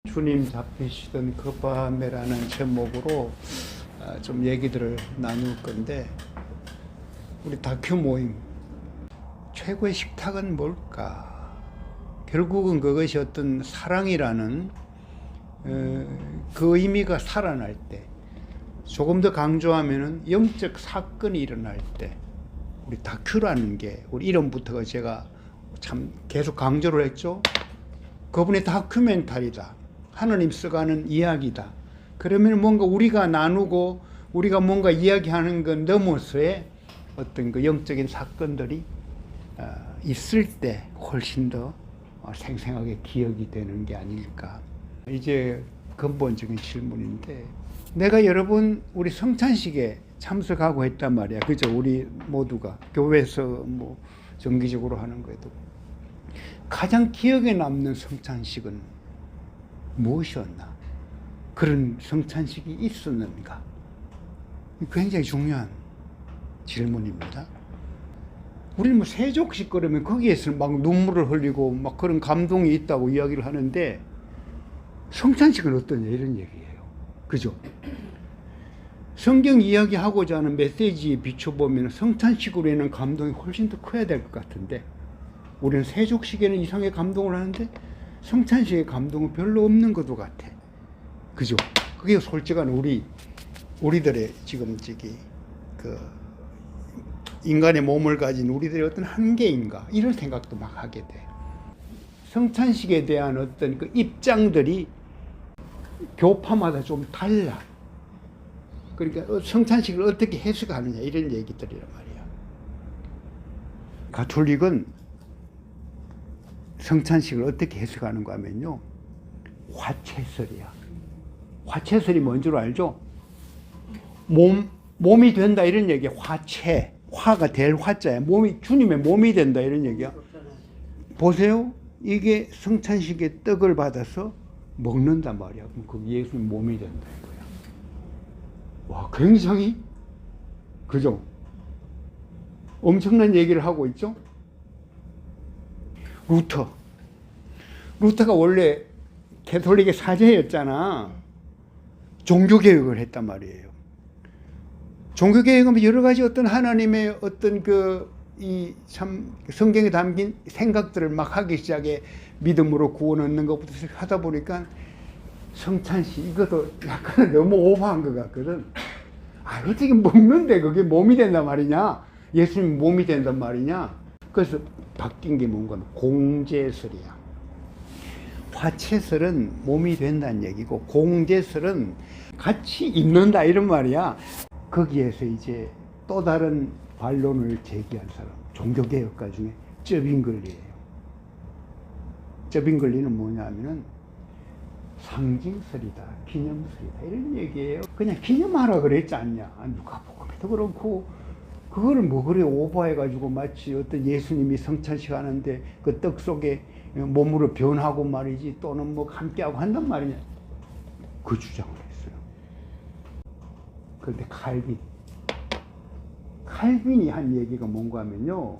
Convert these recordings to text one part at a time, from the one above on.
주님 잡히시던 그 밤에라는 제목으로 좀 얘기들을 나눌 건데, 우리 다큐 모임 최고의 식탁은 뭘까? 결국은 그것이 어떤 사랑이라는 그 의미가 살아날 때, 조금 더 강조하면은 영적 사건이 일어날 때, 우리 다큐라는 게, 우리 이름부터가 제가 참 계속 강조를 했죠. 그분의 다큐멘터리다. 하느님 써가는 이야기다. 그러면 뭔가 우리가 나누고 우리가 뭔가 이야기하는 것 넘어서의 어떤 그 영적인 사건들이 있을 때 훨씬 더 생생하게 기억이 되는 게 아닐까. 이제 근본적인 질문인데, 내가 여러 번 우리 성찬식에 참석하고 했단 말이야. 그죠? 우리 모두가 교회에서 뭐 정기적으로 하는 거에도 가장 기억에 남는 성찬식은 무엇이었나? 그런 성찬식이 있었는가? 굉장히 중요한 질문입니다. 우리는 뭐 세족식 그러면 거기에서 막 눈물을 흘리고 막 그런 감동이 있다고 이야기를 하는데, 성찬식은 어떠냐 이런 얘기예요. 그죠? 성경 이야기하고자 하는 메시지에 비춰보면 성찬식으로 인한 감동이 훨씬 더 커야 될 것 같은데, 우리는 세족식에는 이상의 감동을 하는데 성찬식의 감동은 별로 없는 것도 같아. 그죠? 그게 솔직한 우리들의 지금 그 인간의 몸을 가진 우리들의 어떤 한계인가, 이런 생각도 막 하게 돼. 성찬식에 대한 어떤 그 입장들이 교파마다 좀 달라. 그러니까 성찬식을 어떻게 해석하느냐 이런 얘기들이란 말이야. 가톨릭은 성찬식을 어떻게 해석하는가 하면요, 화채설이야. 화채설이 뭔 줄 알죠? 몸이 된다 이런 얘기야. 화채, 화가 될 화자야. 주님의 몸이 된다 이런 얘기야. 보세요. 이게 성찬식의 떡을 받아서 먹는단 말이야. 그럼 그 예수님 몸이 된다 이거야. 와, 굉장히, 그죠? 엄청난 얘기를 하고 있죠? 루터가 원래 가톨릭의 사제였잖아. 종교개혁을 했단 말이에요. 종교개혁은 여러 가지 어떤 하나님의 어떤 참 성경에 담긴 생각들을 막 하기 시작해. 믿음으로 구원 얻는 것부터 하다 보니까 성찬식 이것도 약간 너무 오버한 것 같거든. 어떻게 먹는데 그게 몸이 된단 말이냐? 예수님 몸이 된단 말이냐? 그래서 바뀐 게 뭔가 공제설이야. 화채설은 몸이 된다는 얘기고, 공제설은 같이 있는다 이런 말이야. 거기에서 이제 또 다른 반론을 제기한 사람, 종교개혁가 중에 쩌빙글리예요. 쩌빙글리는 뭐냐면은 상징설이다, 기념설이다 이런 얘기예요. 그냥 기념하라 그랬지 않냐. 누가 복음에도 그렇고, 그거를 뭐 그래 오버해가지고 마치 어떤 예수님이 성찬식 하는데 그 떡 속에 몸으로 변하고 말이지, 또는 뭐 함께하고 한단 말이냐, 그 주장을 했어요. 그런데 칼빈이 한 얘기가 뭔가 하면요,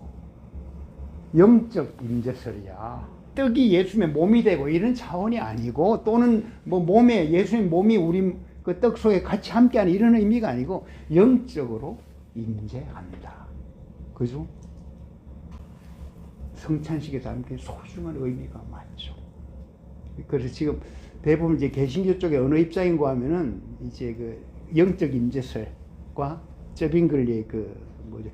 영적 임재설이야. 떡이 예수님의 몸이 되고 이런 차원이 아니고, 또는 뭐 몸에 예수님 몸이 우리 그 떡 속에 같이 함께하는 이런 의미가 아니고, 영적으로 임재한다. 그죠? 성찬식에 담긴 소중한 의미가 많죠. 그래서 지금 대부분 이제 개신교 쪽에 어느 입장인가 하면은 이제 그 영적 임재설과 쩌빙글리의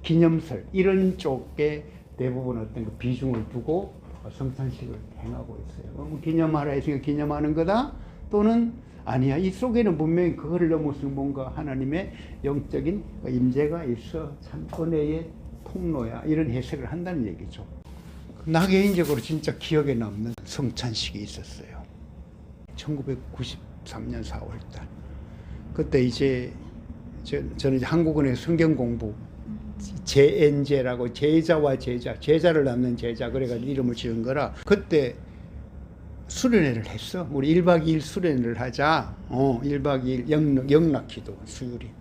기념설 이런 쪽에 대부분 어떤 그 비중을 두고 성찬식을 행하고 있어요. 기념하라 했으니까 기념하는 거다, 또는 아니야, 이 속에는 분명히 그거를 넘어서 뭔가 하나님의 영적인 임재가 있어, 참 은혜의 통로야, 이런 해석을 한다는 얘기죠. 나 개인적으로 진짜 기억에 남는 성찬식이 있었어요. 1993년 4월달. 그때 이제 저는 이제 한국은행 성경 공부, 제엔제라고, 제자와 제자를 낳는 제자, 그래가지고 이름을 지은 거라, 그때 수련회를 했어. 우리 1박 2일 수련회를 하자. 1박 2일 영락기도 수요일.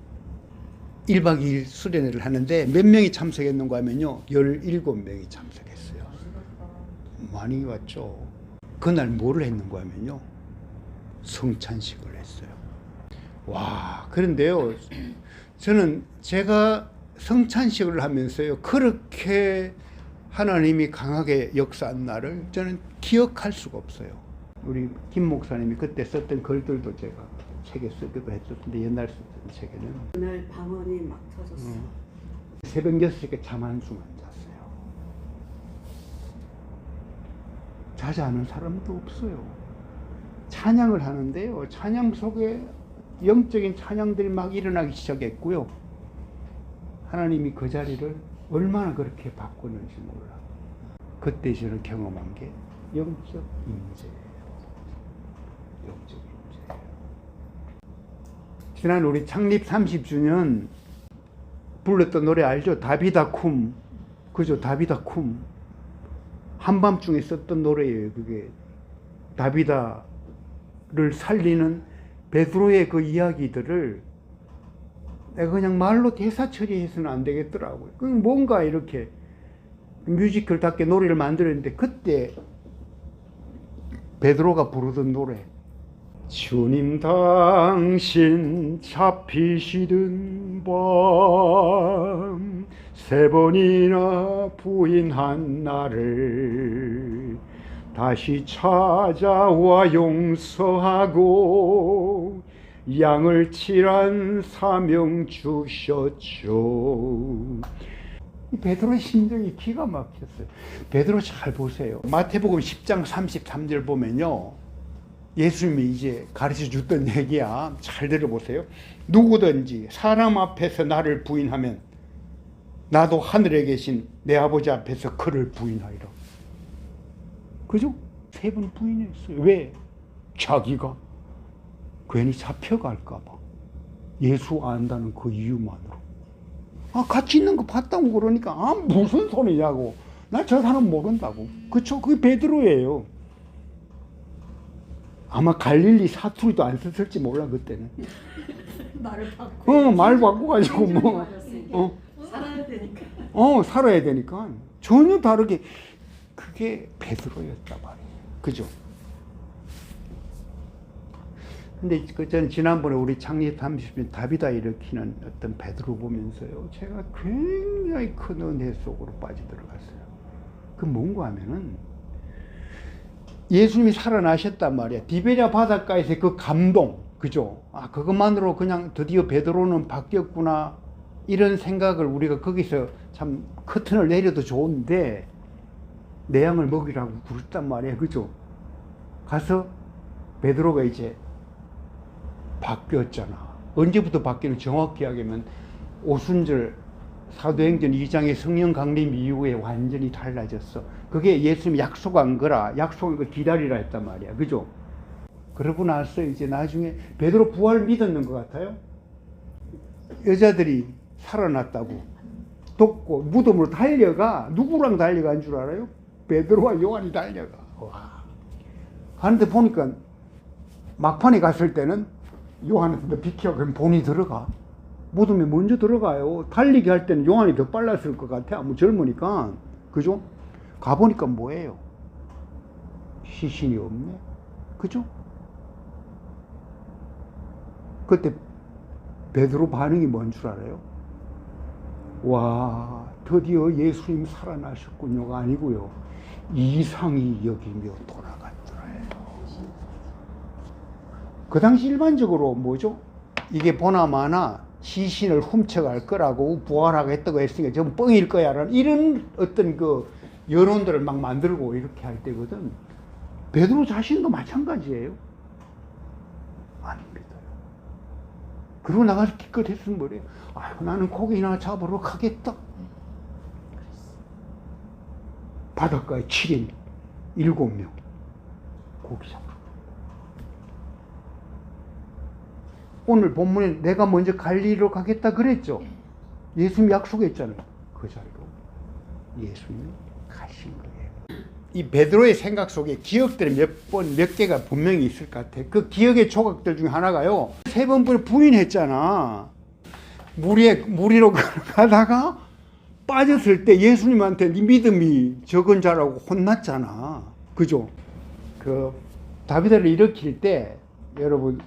1박 2일 수련회를 하는데 몇 명이 참석했는가 하면요, 17명이 참석했어요. 많이 왔죠. 그날 뭐를 했는가 하면요, 성찬식을 했어요. 와, 그런데요, 저는 제가 성찬식을 하면서요, 그렇게 하나님이 강하게 역사한 날을 저는 기억할 수가 없어요. 우리 김 목사님이 그때 썼던 글들도 제가 책에 쓰기도 했었는데, 옛날 썼던 책에는 그날 방언이 막 터졌어. 새벽 6시에 잠 한숨 안 잤어요. 자지 않은 사람도 없어요. 찬양을 하는데요, 찬양 속에 영적인 찬양들이 막 일어나기 시작했고요. 하나님이 그 자리를 얼마나 그렇게 바꾸는지 몰라. 그때 저는 경험한 게 영적 임재예요. 영적 임재. 지난 우리 창립 30주년 불렀던 노래 알죠? 다비다 쿰. 그죠? 다비다 쿰. 한밤중에 썼던 노래예요. 그게 다비다를 살리는 베드로의 그 이야기들을 내가 그냥 말로 대사 처리해서는 안 되겠더라고요. 뭔가 이렇게 뮤지컬답게 노래를 만들었는데, 그때 베드로가 부르던 노래, 주님 당신 잡히시던 밤 세 번이나 부인한 나를 다시 찾아와 용서하고 양을 칠한 사명 주셨죠. 베드로의 심정이 기가 막혔어요. 베드로 잘 보세요. 마태복음 10장 33절 보면요, 예수님이 이제 가르쳐 줬던 얘기야. 잘 들어보세요. 누구든지 사람 앞에서 나를 부인하면 나도 하늘에 계신 내 아버지 앞에서 그를 부인하리라. 그죠? 3번 부인했어요. 왜? 자기가 괜히 잡혀갈까 봐. 예수 안다는 그 이유만으로. 같이 있는 거 봤다고 그러니까 무슨 소리냐고. 나 저 사람 모른다고. 그쵸? 그게 베드로예요. 아마 갈릴리 사투리도 안 썼을지 몰라 그때는. 말을 바꿔. 말 바꿔가지고 살아야 되니까. 살아야 되니까 전혀 다르게. 그게 베드로였단 말이에요. 그죠? 근데 저는 지난번에 우리 창립 30주년 다비다 일으키는 어떤 베드로 보면서요, 제가 굉장히 큰 은혜 속으로 빠져들어갔어요. 그 뭔가 하면은 예수님이 살아나셨단 말이야. 디베랴 바닷가에서 그 감동, 그죠? 그것만으로 그냥 드디어 베드로는 바뀌었구나, 이런 생각을 우리가 거기서 참 커튼을 내려도 좋은데, 내 양을 먹이라고 부르단 말이야. 그죠? 가서 베드로가 이제 바뀌었잖아. 언제부터 바뀌는, 정확히 하면 오순절 사도행전 2장의 성령 강림 이후에 완전히 달라졌어. 그게 예수님이 약속한 거라, 약속한 거 기다리라 했단 말이야. 그죠? 그러고 나서 이제 나중에 베드로 부활 믿었는 것 같아요. 여자들이 살아났다고 돕고 무덤으로 달려가. 누구랑 달려간 줄 알아요? 베드로와 요한이 달려가. 와. 하는데 보니까 막판에 갔을 때는 요한한테 비켜, 그럼 본인이 들어가. 무덤에 먼저 들어가요. 달리기 할 때는 요한이 더 빨랐을 것 같아. 아무 젊으니까. 그죠? 가보니까 뭐예요? 시신이 없네. 그죠? 그때 베드로 반응이 뭔 줄 알아요? 와, 드디어 예수님 살아나셨군요가 아니고요, 이상히 여기며 돌아갔더래요. 그 당시 일반적으로 뭐죠? 이게 보나마나 시신을 훔쳐갈 거라고 부활하겠다고 했으니까 좀 뻥일 거야 라는 이런 어떤 그 여론들을 막 만들고 이렇게 할 때거든. 베드로 자신도 마찬가지예요. 안 믿어요. 그러고 나가서 기껏 했으면 뭐래요? 나는 고기나 잡으러 가겠다. 바닷가에 7인 7명 고기 잡으러. 오늘 본문에 내가 먼저 갈릴리로 가겠다 그랬죠. 예수님 약속했잖아요. 그 자리로 예수님이 가신 거예요. 이 베드로의 생각 속에 기억들이 몇 개가 분명히 있을 것 같아. 그 기억의 조각들 중에 하나가요, 3번 부인했잖아. 무리로 가다가 빠졌을 때 예수님한테 네 믿음이 적은 자라고 혼났잖아. 그죠? 그 다비다를 일으킬 때 여러분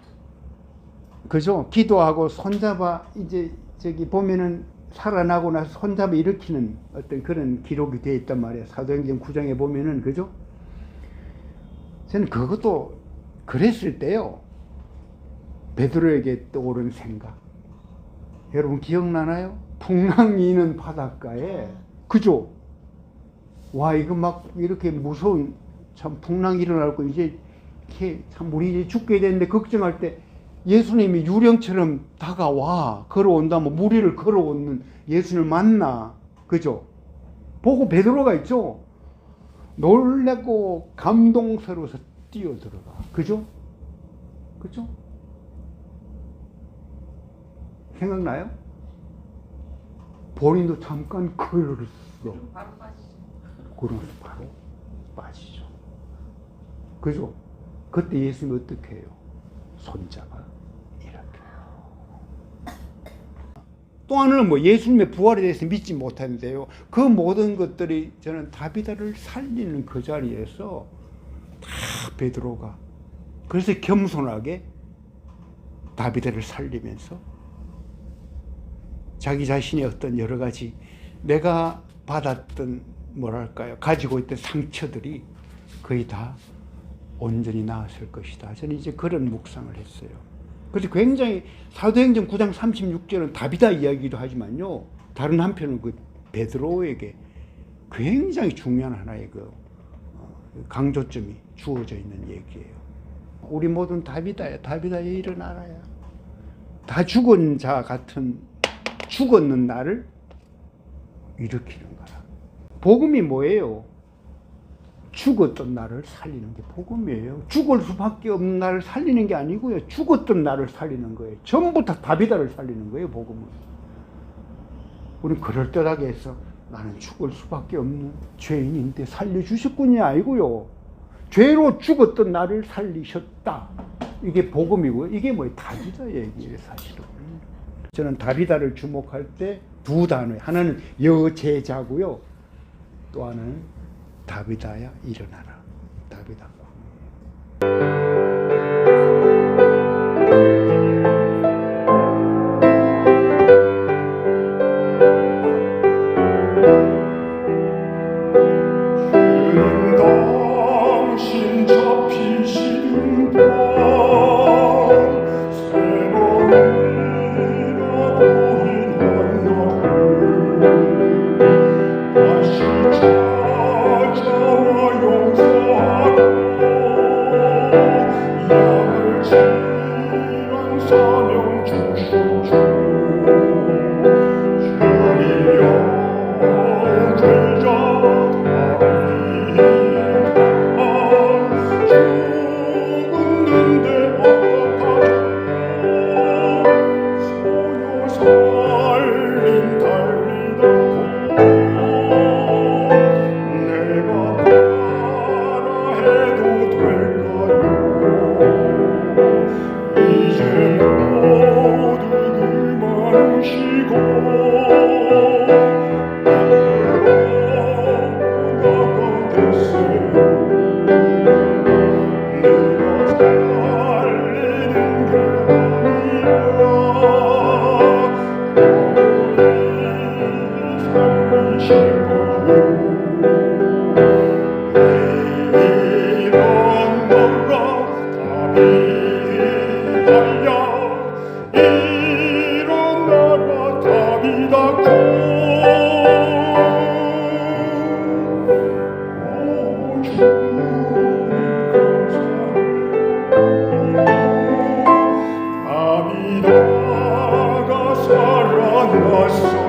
그죠? 기도하고 손잡아 이제 저기 보면은 살아나고 나서 손잡아 일으키는 어떤 그런 기록이 되어 있단 말이에요. 사도행전 9장에 보면은 그죠? 저는 그것도 그랬을 때요. 베드로에게 떠오른 생각. 여러분 기억나나요? 풍랑이 있는 바닷가에 그죠? 와 이거 막 이렇게 무서운 참 풍랑이 일어나고 이제 참 우리 이제 죽게 되는데 걱정할 때 예수님이 유령처럼 다가와 걸어온다면 무리를 걸어오는 예수님을 만나 그죠? 보고 베드로가 있죠? 놀래고 감동스러워서 뛰어들어가 그죠? 그죠? 생각나요? 본인도 잠깐 걸었어. 바로 빠지죠. 그러면서 바로 빠지죠. 그죠? 그때 예수님이 어떻게 해요? 손잡아 이렇게. 또 하나는 뭐 예수님의 부활에 대해서 믿지 못하는데요. 그 모든 것들이 저는 다비다를 살리는 그 자리에서 다 베드로가 그래서 겸손하게 다비다를 살리면서 자기 자신의 어떤 여러 가지 내가 받았던 뭐랄까요 가지고 있던 상처들이 거의 다 온전히 나았을 것이다. 저는 이제 그런 묵상을 했어요. 그래서 굉장히 사도행전 9장 36절은 다비다 이야기도 하지만요. 다른 한편은 그 베드로에게 굉장히 중요한 하나의 그 강조점이 주어져 있는 얘기예요. 우리 모두는 다비다야. 다비다에 일어나라야. 다 죽은 자 같은 죽었는 나를 일으키는 거라. 복음이 뭐예요? 죽었던 나를 살리는 게 복음이에요. 죽을 수밖에 없는 나를 살리는 게 아니고요. 죽었던 나를 살리는 거예요. 전부 다 다비다를 살리는 거예요. 복음은. 우리는 그럴듯하게 해서 나는 죽을 수밖에 없는 죄인인데 살려주셨군이 아니고요. 죄로 죽었던 나를 살리셨다. 이게 복음이고요. 이게 뭐예요? 다비다 얘기예요. 사실은. 저는 다비다를 주목할 때 두 단어예요. 하나는 여제자고요. 또 하나는 다비다야 일어나라. 다비다. 당신 잡히시는 밤 새벽이라 보인 한나를 다시 찾아와 용서하고 양을 치란 사명 주셨죠. 주님이여 죽었는데 어떡하죠? 소녀 살린 달리다 내가 따라 해도 될까요? 이제 모두 그만두시고 아비다가 살아났어요.